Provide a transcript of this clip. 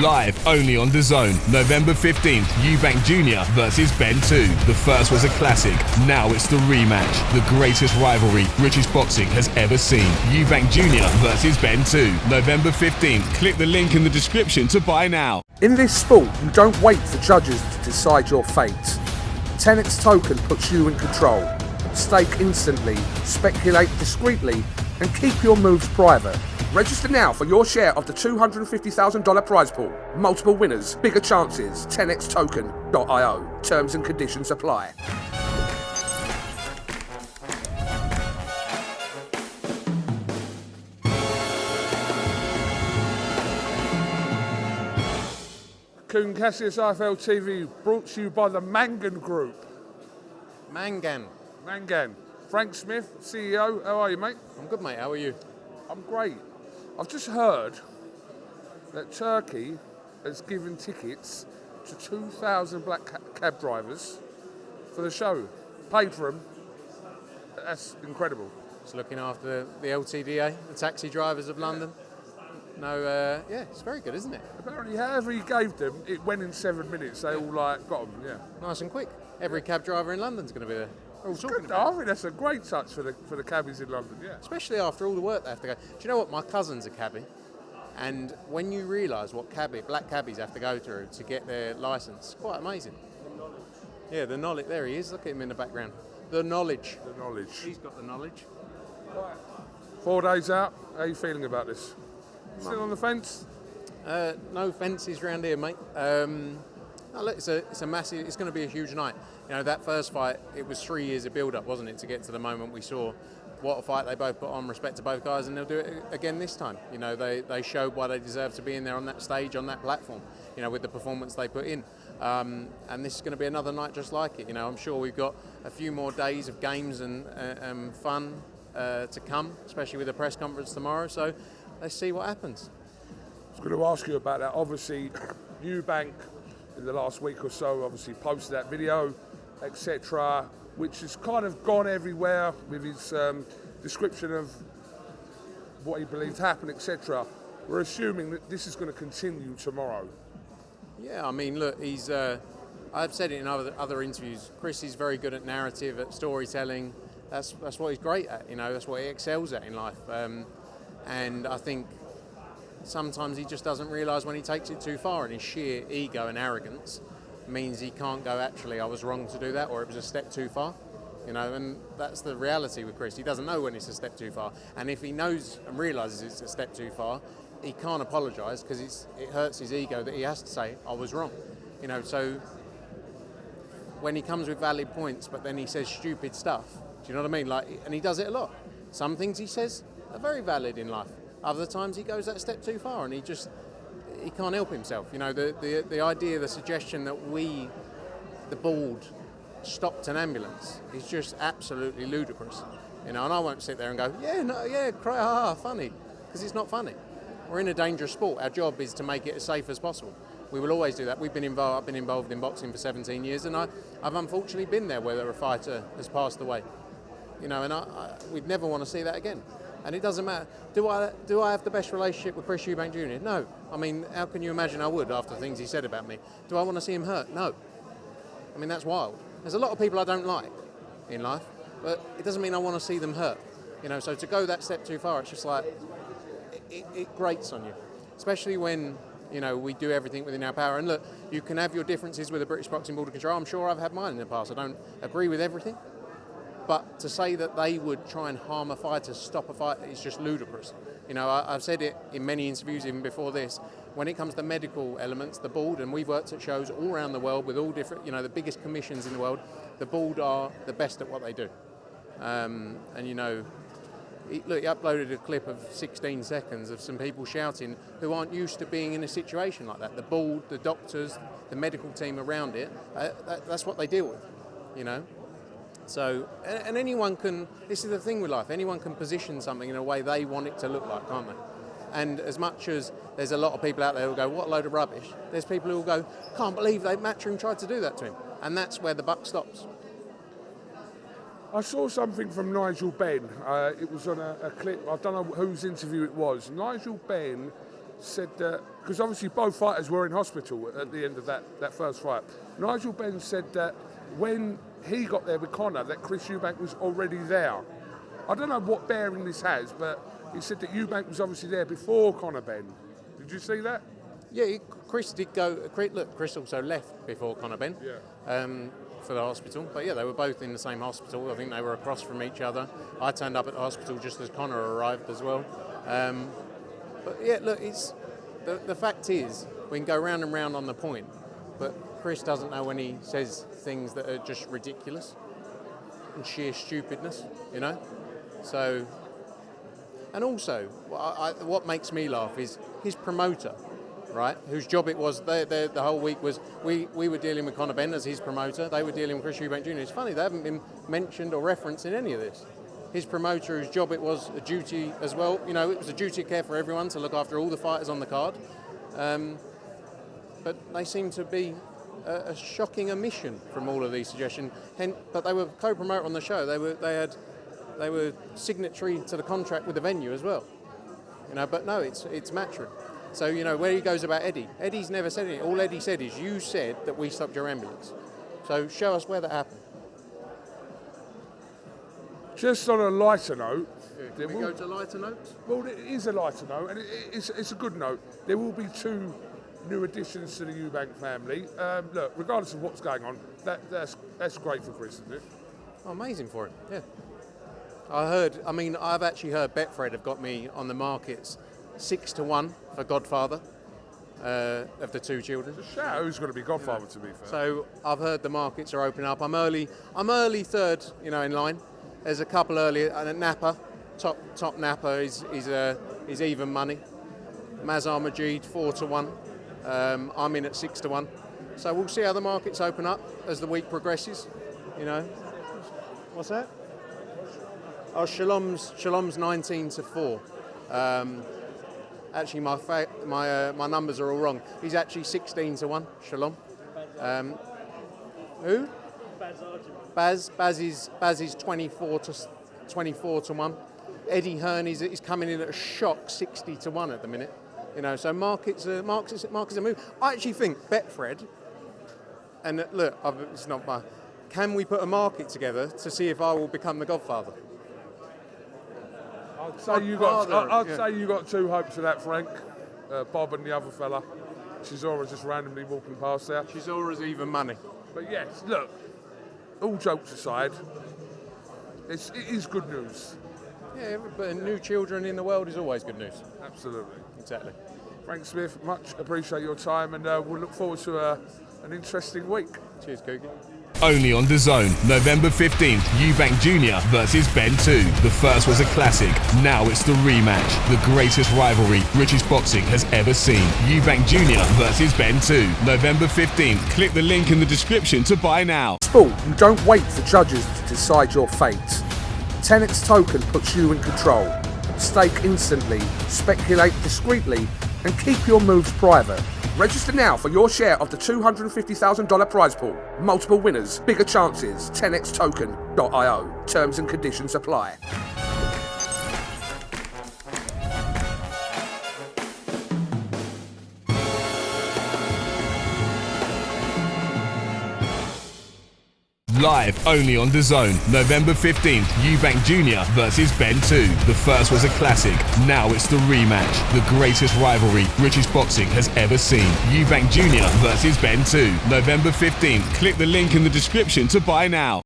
Live only on DAZN. November 15th, Eubank Jr versus Benn 2. The first was a classic. Now it's the rematch. The greatest rivalry British boxing has ever seen. Eubank Jr versus Benn 2. November 15th. Click the link in the description to buy now. In this sport, you don't wait for judges to decide your fate. 10x Token puts you in control. Stake instantly, speculate discreetly, and keep your moves private. Register now for your share of the $250,000 prize pool. Multiple winners, bigger chances. 10xtoken.io. Terms and conditions apply. Kuhn Cassius IFLTV brought to you by the Mangan Group. Mangan. Frank Smith, CEO. How are you, mate? I'm good, mate. How are you? I'm great. I've just heard that Turkey has given tickets to 2,000 black cab drivers for the show. Paid for them. That's incredible. Just looking after the LTDA, the taxi drivers of London. No, yeah, it's very good, isn't it? Apparently, however he gave them, it went in 7 minutes. They all got them, yeah. Nice and quick. Every cab driver in London's going to be there. We're all talking about I think that's a great touch for the cabbies in London, yeah. Especially after all the work they have to go. Do you know what? My cousin's a cabbie, and when you realise what black cabbies have to go through to get their licence, quite amazing. The knowledge. Yeah, the knowledge. There he is. Look at him in the background. The knowledge. He's got the knowledge. Right. 4 days out. How are you feeling about this? Still on the fence? No fences round here, mate. No, look, it's a massive. It's going to be a huge night. You know, that first fight, it was 3 years of build-up, wasn't it, to get to the moment we saw. What a fight they both put on, respect to both guys, and they'll do it again this time. You know, they showed why they deserve to be in there on that stage, on that platform, you know, with the performance they put in. And this is going to be another night just like it. You know, I'm sure we've got a few more days of games and fun to come, especially with the press conference tomorrow. So let's see what happens. I was going to ask you about that. Obviously, Eubank, in the last week or so, obviously posted that video, etc., which has kind of gone everywhere with his description of what he believes happened, etc. We're assuming that this is going to continue tomorrow. Yeah, I mean, look, he's. I've said it in other interviews. Chris is very good at narrative, at storytelling. That's what he's great at. You know, that's what he excels at in life. And I think sometimes he just doesn't realise when he takes it too far, and his sheer ego and arrogance means he can't go, actually, I was wrong to do that, or it was a step too far. You know, and that's the reality with Chris. He doesn't know when it's a step too far. And if he knows and realises it's a step too far, he can't apologise because it hurts his ego that he has to say, I was wrong. You know, so when he comes with valid points, but then he says stupid stuff, do you know what I mean? Like, and he does it a lot. Some things he says are very valid in life. Other times he goes that step too far and he can't help himself. You know, the idea, the suggestion that we, the board, stopped an ambulance is just absolutely ludicrous. You know, and I won't sit there and go, cry, funny, because it's not funny. We're in a dangerous sport. Our job is to make it as safe as possible. We will always do that. I've been involved in boxing for 17 years, and I've unfortunately been there where a fighter has passed away. You know, and we'd never want to see that again. And it doesn't matter. Do I have the best relationship with Chris Eubank Jr? No. I mean, how can you imagine I would after the things he said about me? Do I want to see him hurt? No. I mean, that's wild. There's a lot of people I don't like in life, but it doesn't mean I want to see them hurt. You know, so to go that step too far, it's just like, it grates on you. Especially when, you know, we do everything within our power. And look, you can have your differences with the British Boxing Board of Control. I'm sure I've had mine in the past. I don't agree with everything. But to say that they would try and harm a fighter, stop a fight, is just ludicrous. You know, I've said it in many interviews even before this. When it comes to medical elements, the board, and we've worked at shows all around the world with all different, you know, the biggest commissions in the world, the board are the best at what they do. And, you know, he uploaded a clip of 16 seconds of some people shouting who aren't used to being in a situation like that. The board, the doctors, the medical team around it, that's what they deal with, you know. So, and anyone can, this is the thing with life, anyone can position something in a way they want it to look like, can't they? And as much as there's a lot of people out there who go, what a load of rubbish, there's people who will go, can't believe Matchroom tried to do that to him. And that's where the buck stops. I saw something from Nigel Benn. It was on a clip, I don't know whose interview it was. Nigel Benn said that, because obviously both fighters were in hospital at the end of that first fight. Nigel Benn said that when he got there with Conor, that Chris Eubank was already there. I don't know what bearing this has, but he said that Eubank was obviously there before Conor Benn. Did you see that? Yeah, Chris did go. Look, Chris also left before Conor Benn for the hospital. But yeah, they were both in the same hospital. I think they were across from each other. I turned up at the hospital just as Conor arrived as well. But yeah, look, it's the fact is we can go round and round on the point, but Chris doesn't know when he says things that are just ridiculous and sheer stupidness, you know. So, and also, what makes me laugh is his promoter, right, whose job it was the whole week was, we were dealing with Conor Benn as his promoter, they were dealing with Chris Eubank Jr. It's funny, they haven't been mentioned or referenced in any of this. His promoter, whose job it was a duty as well, you know, it was a duty of care for everyone to look after all the fighters on the card. But they seem to be a shocking omission from all of these suggestions. But they were co-promoter on the show. They were signatory to the contract with the venue as well. You know, but no, it's Matchroom. So, you know, where he goes about Eddie's never said anything. All Eddie said is, you said that we stopped your ambulance. So show us where that happened. Just on a lighter note... Can we go to lighter notes? Well, it is a lighter note, and it's a good note. There will be 2 new additions to the Eubank family. Look, regardless of what's going on, that's great for Chris, isn't it? Oh, amazing for him, yeah. I've actually heard Betfred have got me on the markets 6-1 for Godfather of the 2 children. It's a shout who's going to be Godfather, to be fair. So I've heard the markets are opening up. I'm early third, you know, in line. There's a couple earlier, and Napa, top Napa is even money. Mazar Majid 4-1. I'm in at 6-1. So we'll see how the markets open up as the week progresses. You know. What's that? Oh, Shalom's 19-4. Actually, my numbers are all wrong. He's actually 16-1. Shalom. Who? Baz is 24-1. Eddie Hearn is coming in at a shock 60-1 at the minute. You know, so markets are moving. I actually think Betfred, and look, it's not my. Can we put a market together to see if I will become the Godfather? I'd say you got 2 hopes of that, Frank. Bob and the other fella. Chizora's just randomly walking past there. Chizora's even money. But yes, look. All jokes aside, it is good news. Yeah, but new children in the world is always good news. Absolutely. Exactly. Frank Smith, much appreciate your time, and we'll look forward to an interesting week. Cheers, Cookie. Only on DAZN, November 15th, Eubank Jr versus Benn 2. The first was a classic, now it's the rematch. The greatest rivalry British boxing has ever seen. Eubank Jr versus Benn 2, November 15th. Click the link in the description to buy now. Sport, you don't wait for judges to decide your fate. 10x token puts you in control. Stake instantly, speculate discreetly, and keep your moves private. Register now for your share of the $250,000 prize pool. Multiple winners, bigger chances. 10xtoken.io. Terms and conditions apply. Live only on DAZN, November 15th, Eubank Jr versus Benn 2. The first was a classic, now it's the rematch. The greatest rivalry British boxing has ever seen. Eubank Jr versus Benn 2, November 15th. Click the link in the description to buy now.